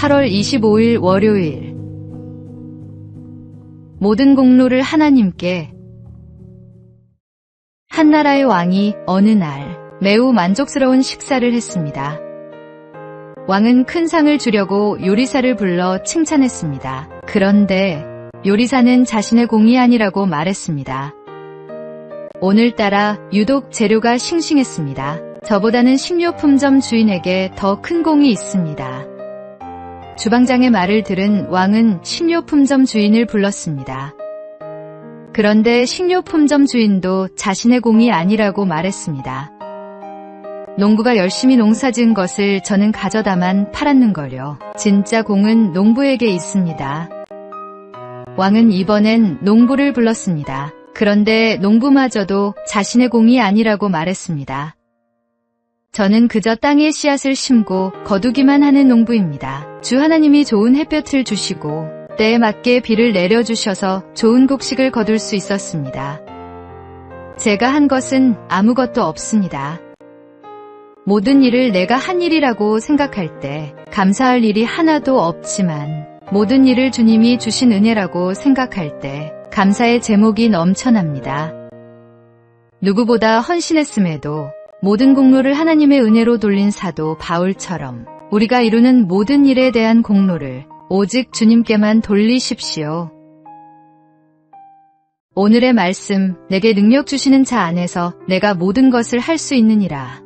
8월 25일 월요일. 모든 공로를 하나님께. 한나라의 왕이 어느 날 매우 만족스러운 식사를 했습니다. 왕은 큰 상을 주려고 요리사를 불러 칭찬했습니다. 그런데 요리사는 자신의 공이 아니라고 말했습니다. 오늘따라 유독 재료가 싱싱했습니다. 저보다는 식료품점 주인에게 더 큰 공이 있습니다. 주방장의 말을 들은 왕은 식료품점 주인을 불렀습니다. 그런데 식료품점 주인도 자신의 공이 아니라고 말했습니다. 농부가 열심히 농사지은 것을 저는 가져다만 팔았는걸요. 진짜 공은 농부에게 있습니다. 왕은 이번엔 농부를 불렀습니다. 그런데 농부마저도 자신의 공이 아니라고 말했습니다. 저는 그저 땅에 씨앗을 심고 거두기만 하는 농부입니다. 주 하나님이 좋은 햇볕을 주시고 때에 맞게 비를 내려주셔서 좋은 곡식을 거둘 수 있었습니다. 제가 한 것은 아무것도 없습니다. 모든 일을 내가 한 일이라고 생각할 때 감사할 일이 하나도 없지만 모든 일을 주님이 주신 은혜라고 생각할 때 감사의 제목이 넘쳐납니다. 누구보다 헌신했음에도 모든 공로를 하나님의 은혜로 돌린 사도 바울처럼 우리가 이루는 모든 일에 대한 공로를 오직 주님께만 돌리십시오. 오늘의 말씀, 내게 능력 주시는 자 안에서 내가 모든 것을 할 수 있느니라.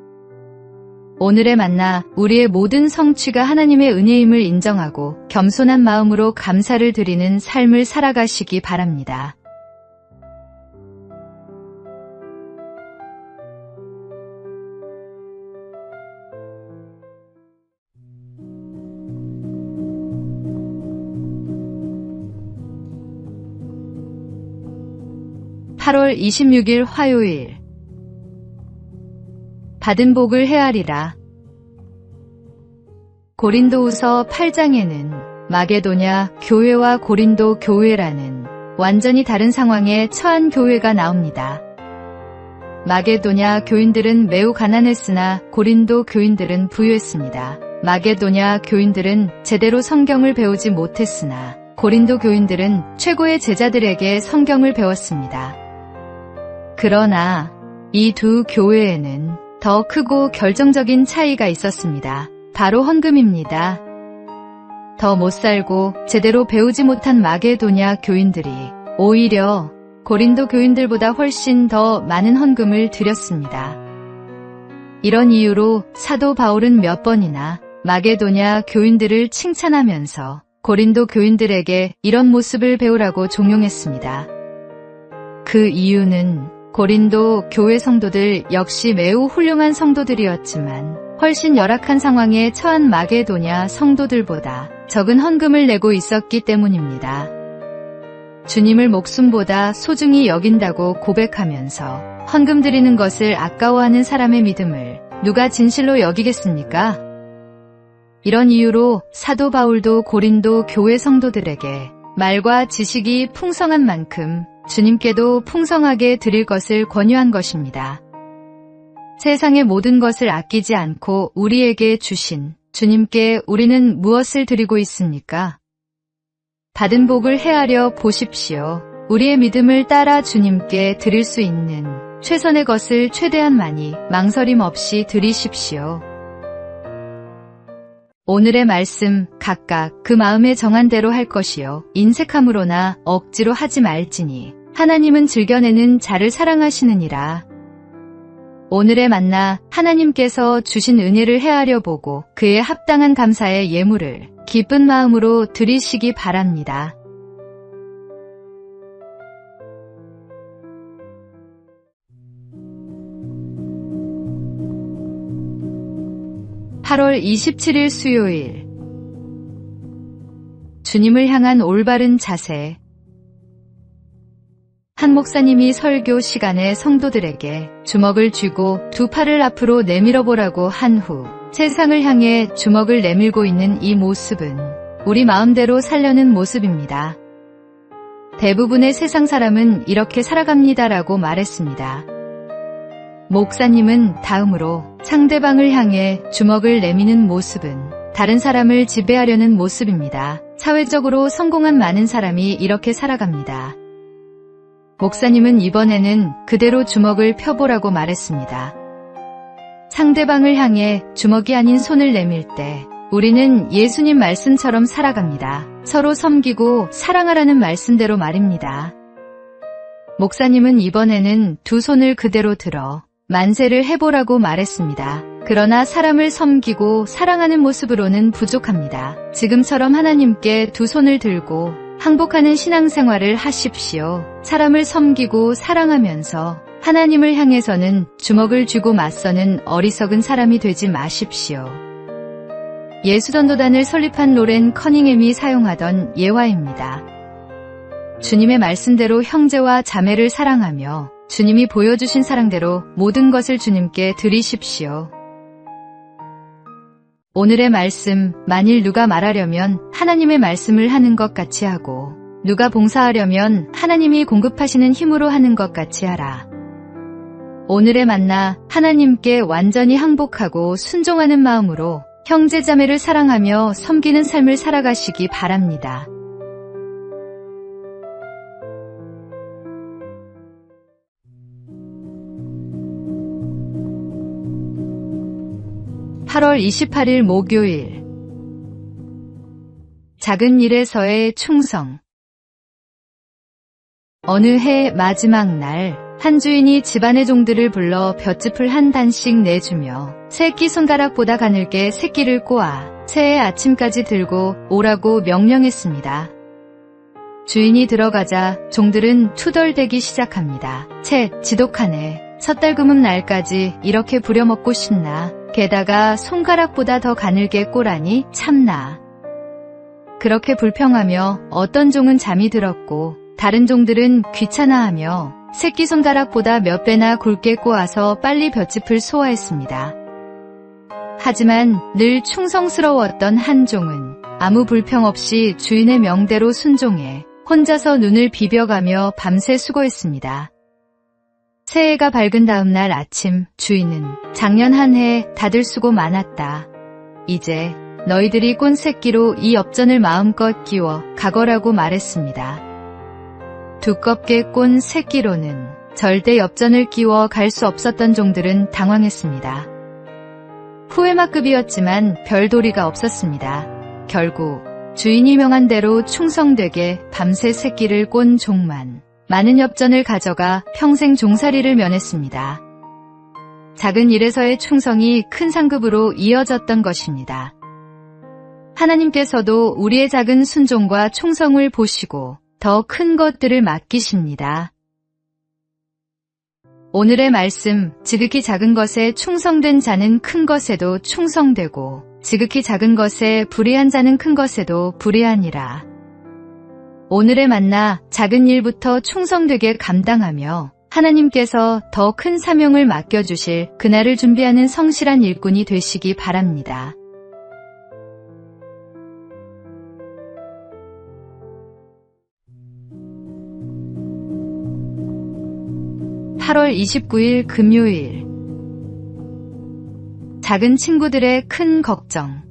오늘의 만나, 우리의 모든 성취가 하나님의 은혜임을 인정하고 겸손한 마음으로 감사를 드리는 삶을 살아가시기 바랍니다. (8월 26일) 화요일. 받은 복을 헤아리라. 고린도후서 8장에는 마게도냐 교회와 고린도 교회라는 완전히 다른 상황에 처한 교회가 나옵니다. 마게도냐 교인들은 매우 가난했으나 고린도 교인들은 부유했습니다. 마게도냐 교인들은 제대로 성경을 배우지 못했으나 고린도 교인들은 최고의 제자들에게 성경을 배웠습니다. 그러나 이 두 교회에는 더 크고 결정적인 차이가 있었습니다. 바로 헌금입니다. 더 못 살고 제대로 배우지 못한 마게도냐 교인들이 오히려 고린도 교인들보다 훨씬 더 많은 헌금을 드렸습니다. 이런 이유로 사도 바울은 몇 번이나 마게도냐 교인들을 칭찬하면서 고린도 교인들에게 이런 모습을 배우라고 종용했습니다. 그 이유는 고린도 교회 성도들 역시 매우 훌륭한 성도들이었지만 훨씬 열악한 상황에 처한 마게도냐 성도들보다 적은 헌금을 내고 있었기 때문입니다. 주님을 목숨보다 소중히 여긴다고 고백하면서 헌금 드리는 것을 아까워하는 사람의 믿음을 누가 진실로 여기겠습니까? 이런 이유로 사도 바울도 고린도 교회 성도들에게 말과 지식이 풍성한 만큼 주님께도 풍성하게 드릴 것을 권유한 것입니다. 세상의 모든 것을 아끼지 않고 우리에게 주신 주님께 우리는 무엇을 드리고 있습니까? 받은 복을 헤아려 보십시오. 우리의 믿음을 따라 주님께 드릴 수 있는 최선의 것을 최대한 많이 망설임 없이 드리십시오. 오늘의 말씀, 각각 그 마음에 정한 대로 할 것이요 인색함으로나 억지로 하지 말지니 하나님은 즐겨내는 자를 사랑하시느니라. 오늘의 만나, 하나님께서 주신 은혜를 헤아려 보고 그에 합당한 감사의 예물을 기쁜 마음으로 드리시기 바랍니다. (8월 27일) 수요일. 주님을 향한 올바른 자세. 한 목사님이 설교 시간에 성도들에게 주먹을 쥐고 두 팔을 앞으로 내밀어 보라고 한 후 세상을 향해 주먹을 내밀고 있는 이 모습은 우리 마음대로 살려는 모습입니다. 대부분의 세상 사람은 이렇게 살아갑니다라고 말했습니다. 목사님은 다음으로 상대방을 향해 주먹을 내미는 모습은 다른 사람을 지배하려는 모습입니다. 사회적으로 성공한 많은 사람이 이렇게 살아갑니다. 목사님은 이번에는 그대로 주먹을 펴보라고 말했습니다. 상대방을 향해 주먹이 아닌 손을 내밀 때 우리는 예수님 말씀처럼 살아갑니다. 서로 섬기고 사랑하라는 말씀대로 말입니다. 목사님은 이번에는 두 손을 그대로 들어 만세를 해보라고 말했습니다. 그러나 사람을 섬기고 사랑하는 모습으로는 부족합니다. 지금처럼 하나님께 두 손을 들고 항복하는 신앙생활을 하십시오. 사람을 섬기고 사랑하면서 하나님을 향해서는 주먹을 쥐고 맞서는 어리석은 사람이 되지 마십시오. 예수전도단을 설립한 로렌 커닝햄이 사용하던 예화입니다. 주님의 말씀대로 형제와 자매를 사랑하며 주님이 보여주신 사랑대로 모든 것을 주님께 드리십시오. 오늘의 말씀, 만일 누가 말하려면 하나님의 말씀을 하는 것 같이 하고 누가 봉사하려면 하나님이 공급하시는 힘으로 하는 것 같이 하라. 오늘의 만나, 하나님께 완전히 항복하고 순종하는 마음으로 형제자매를 사랑하며 섬기는 삶을 살아가시기 바랍니다. (8월 28일) 목요일. 작은 일에서의 충성. 어느 해 마지막 날, 한 주인이 집안의 종들을 불러 볏짚을 한 단씩 내주며 새끼손가락보다 가늘게 새끼를 꼬아 새해 아침까지 들고 오라고 명령했습니다. 주인이 들어가자 종들은 투덜대기 시작합니다. 채, 지독하네. 섣달 금음 날까지 이렇게 부려먹고 싶나. 게다가 손가락보다 더 가늘게 꼬라니 참나. 그렇게 불평하며 어떤 종은 잠이 들었고 다른 종들은 귀찮아하며 새끼손가락보다 몇 배나 굵게 꼬아서 빨리 볏짚을 소화했습니다. 하지만 늘 충성스러웠던 한 종은 아무 불평 없이 주인의 명대로 순종해 혼자서 눈을 비벼가며 밤새 수고했습니다. 새해가 밝은 다음 날 아침, 주인은 작년 한 해 다들 수고 많았다. 이제 너희들이 꼰 새끼로 이 엽전을 마음껏 끼워 가거라고 말했습니다. 두껍게 꼰 새끼로는 절대 엽전을 끼워 갈 수 없었던 종들은 당황했습니다. 후회막급이었지만 별도리가 없었습니다. 결국 주인이 명한 대로 충성되게 밤새 새끼를 꼰 종만 많은 엽전을 가져가 평생 종살이를 면했습니다. 작은 일에서의 충성이 큰 상급으로 이어졌던 것입니다. 하나님께서도 우리의 작은 순종과 충성을 보시고 더 큰 것들을 맡기십니다. 오늘의 말씀, 지극히 작은 것에 충성된 자는 큰 것에도 충성되고 지극히 작은 것에 불의한 자는 큰 것에도 불의하니라. 오늘의 만나, 작은 일부터 충성되게 감당하며 하나님께서 더 큰 사명을 맡겨주실 그날을 준비하는 성실한 일꾼이 되시기 바랍니다. (8월 29일) 금요일. 작은 친구들의 큰 걱정.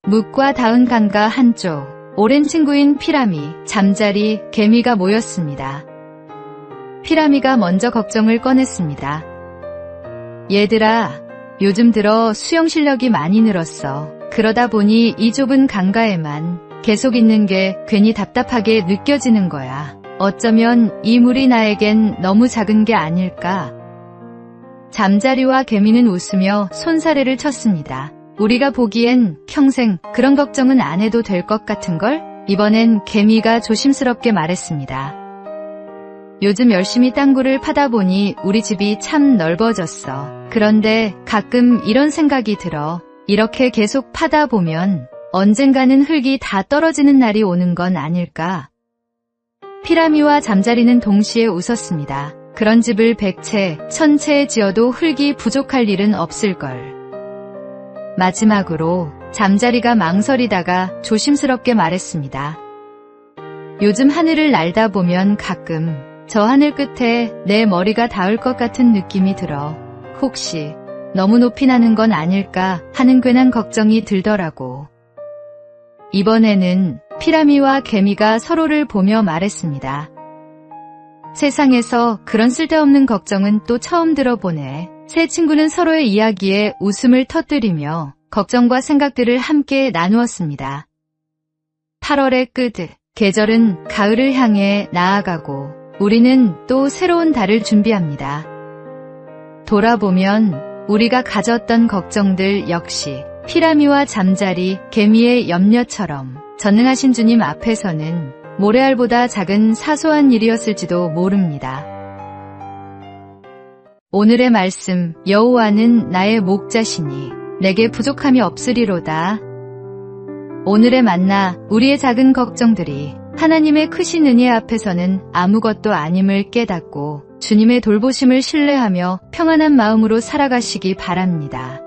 묵과 닿은 강가 한쪽, 오랜 친구인 피라미, 잠자리, 개미가 모였습니다. 피라미가 먼저 걱정을 꺼냈습니다. 얘들아, 요즘 들어 수영 실력이 많이 늘었어. 그러다 보니 이 좁은 강가에만 계속 있는 게 괜히 답답하게 느껴지는 거야. 어쩌면 이 물이 나에겐 너무 작은 게 아닐까. 잠자리와 개미는 웃으며 손사래를 쳤습니다. 우리가 보기엔 평생 그런 걱정은 안 해도 될 것 같은걸? 이번엔 개미가 조심스럽게 말했습니다. 요즘 열심히 땅굴을 파다 보니 우리 집이 참 넓어졌어. 그런데 가끔 이런 생각이 들어. 이렇게 계속 파다 보면 언젠가는 흙이 다 떨어지는 날이 오는 건 아닐까? 피라미와 잠자리는 동시에 웃었습니다. 그런 집을 100채, 1000채 지어도 흙이 부족할 일은 없을걸. 마지막으로 잠자리가 망설이다가 조심스럽게 말했습니다. 요즘 하늘을 날다 보면 가끔 저 하늘 끝에 내 머리가 닿을 것 같은 느낌이 들어. 혹시 너무 높이 나는 건 아닐까 하는 괜한 걱정이 들더라고. 이번에는 피라미와 개미가 서로를 보며 말했습니다. 세상에서 그런 쓸데없는 걱정은 또 처음 들어보네. 세 친구는 서로의 이야기에 웃음을 터뜨리며 걱정과 생각들을 함께 나누었습니다. 8월의 끝, 계절은 가을을 향해 나아가고 우리는 또 새로운 달을 준비합니다. 돌아보면 우리가 가졌던 걱정들 역시 피라미와 잠자리, 개미의 염려처럼 전능하신 주님 앞에서는 모래알보다 작은 사소한 일이었을지도 모릅니다. 오늘의 말씀, 여호와는 나의 목자시니 내게 부족함이 없으리로다. 오늘의 만나, 우리의 작은 걱정들이 하나님의 크신 은혜 앞에서는 아무것도 아님을 깨닫고 주님의 돌보심을 신뢰하며 평안한 마음으로 살아가시기 바랍니다.